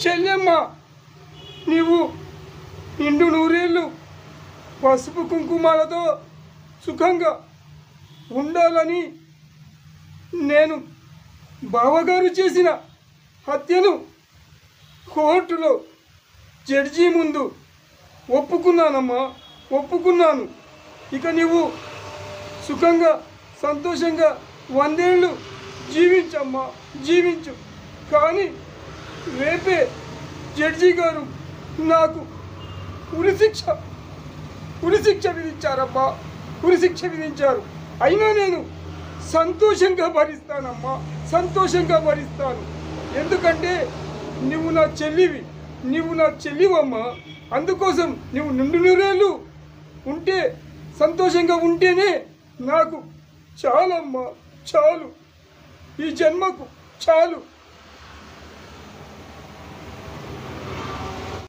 చెల్లెమ్మ, నీవు నిండు నూరేళ్ళు పసుపు కుంకుమాలతో సుఖంగా ఉండాలని నేను బావగారు చేసిన హత్యను కోర్టులో జడ్జి ముందు ఒప్పుకున్నానమ్మా, ఒప్పుకున్నాను. ఇక నీవు సుఖంగా సంతోషంగా 100 ఏళ్ళు జీవించమ్మా, జీవించు. కానీ రేపే జడ్జి గారు నాకు ఉరిశిక్ష విధించారమ్మా, ఉరిశిక్ష విధించారు. అయినా నేను సంతోషంగా భరిస్తానమ్మా, సంతోషంగా భరిస్తాను. ఎందుకంటే నువ్వు నా చెల్లివి, నువ్వు నా చెల్లివమ్మా. అందుకోసం నువ్వు నిండు నూరేళ్ళు ఉంటే, సంతోషంగా ఉంటేనే నాకు చాలమ్మా, చాలు, ఈ జన్మకు చాలు.